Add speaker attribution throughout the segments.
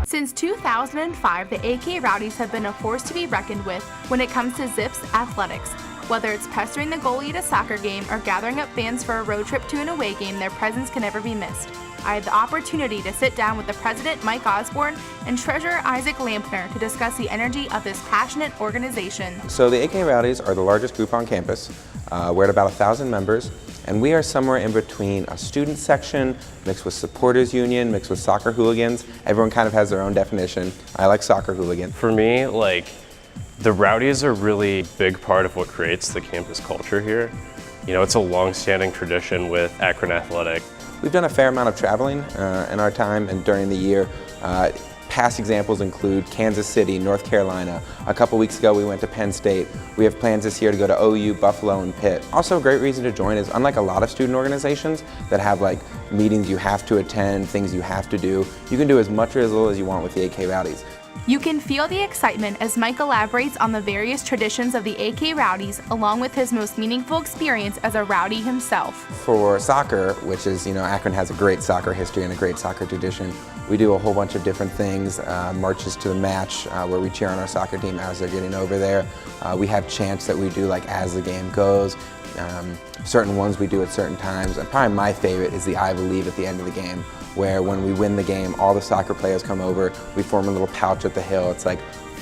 Speaker 1: Since 2005, the AK Rowdies have been a force to be reckoned with when it comes to Zips athletics. Whether it's pestering the goalie at a soccer game or gathering up fans for a road trip to an away game, their presence can never be missed. I had the opportunity to sit down with the president, Mike Osborne, and treasurer Isaac Lampner to discuss the energy of this passionate organization.
Speaker 2: So the AK Rowdies are the largest group on campus. We're at about 1,000 members, and we are somewhere in between a student section mixed with supporters union, mixed with soccer hooligans. Everyone kind of has their own definition. I like soccer hooligan.
Speaker 3: For me, the Rowdies are really a big part of what creates the campus culture here. You know, it's a long-standing tradition with Akron Athletics.
Speaker 2: We've done a fair amount of traveling in our time and during the year. Past examples include Kansas City, North Carolina. A couple weeks ago we went to Penn State. We have plans this year to go to OU, Buffalo, and Pitt. Also a great reason to join is, unlike a lot of student organizations that have meetings you have to attend, things you have to do, you can do as much or as little as you want with the AK Rowdies.
Speaker 1: You can feel the excitement as Mike elaborates on the various traditions of the AK Rowdies, along with his most meaningful experience as a Rowdy himself.
Speaker 2: For soccer, which is, Akron has a great soccer history and a great soccer tradition, we do a whole bunch of different things, marches to the match, where we cheer on our soccer team as they're getting over there. We have chants that we do as the game goes. Certain ones we do at certain times, and probably my favorite is the I Believe at the end of the game, where when we win the game, all the soccer players come over, we form a little pouch at the hill. It's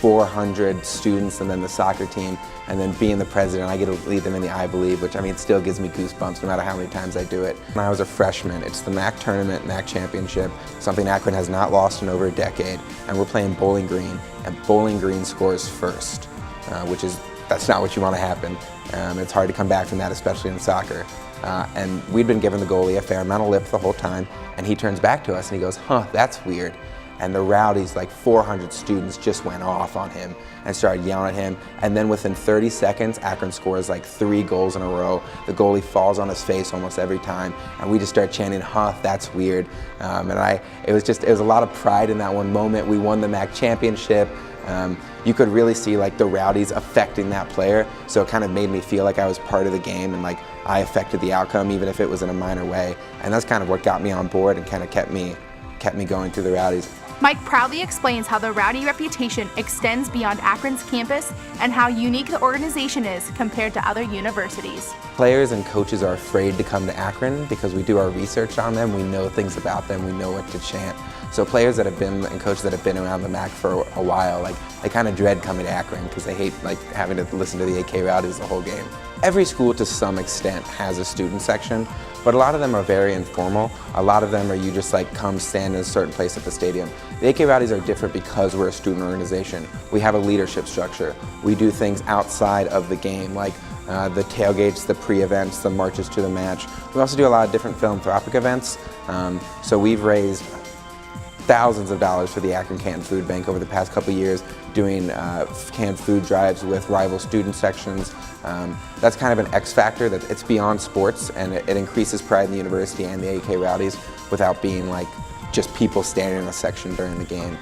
Speaker 2: 400 students and then the soccer team, and then being the president, I get to lead them in the I Believe, which it still gives me goosebumps no matter how many times I do it. When I was a freshman, it's the MAC tournament, MAC championship, something Akron has not lost in over a decade, and we're playing Bowling Green, and Bowling Green scores first, that's not what you want to happen. It's hard to come back from that, especially in soccer. And we'd been giving the goalie a fair amount of lip the whole time, and he turns back to us and he goes, "Huh, that's weird." And the Rowdies, 400 students, just went off on him and started yelling at him. And then within 30 seconds, Akron scores 3 goals in a row. The goalie falls on his face almost every time, and we just start chanting, "Huh, that's weird." It was a lot of pride in that one moment. We won the MAC championship. You could really see the Rowdies affecting that player, so it kind of made me feel like I was part of the game and I affected the outcome, even if it was in a minor way. And that's kind of what got me on board and kind of kept me going through the Rowdies.
Speaker 1: Mike proudly explains how the Rowdy reputation extends beyond Akron's campus and how unique the organization is compared to other universities.
Speaker 2: Players and coaches are afraid to come to Akron because we do our research on them, we know things about them, we know what to chant. So players that have been, and coaches that have been around the MAC for a while, they kind of dread coming to Akron because they hate having to listen to the AK Rowdies the whole game. Every school to some extent has a student section, but a lot of them are very informal. A lot of them are you just come stand in a certain place at the stadium. The AK Rowdies are different because we're a student organization. We have a leadership structure. We do things outside of the game, the tailgates, the pre-events, the marches to the match. We also do a lot of different philanthropic events. So we've raised thousands of dollars for the Akron Canned Food Bank over the past couple years, doing canned food drives with rival student sections. That's kind of an X factor, that it's beyond sports, and it increases pride in the university and the AK Rowdies without being just people standing in a section during the game.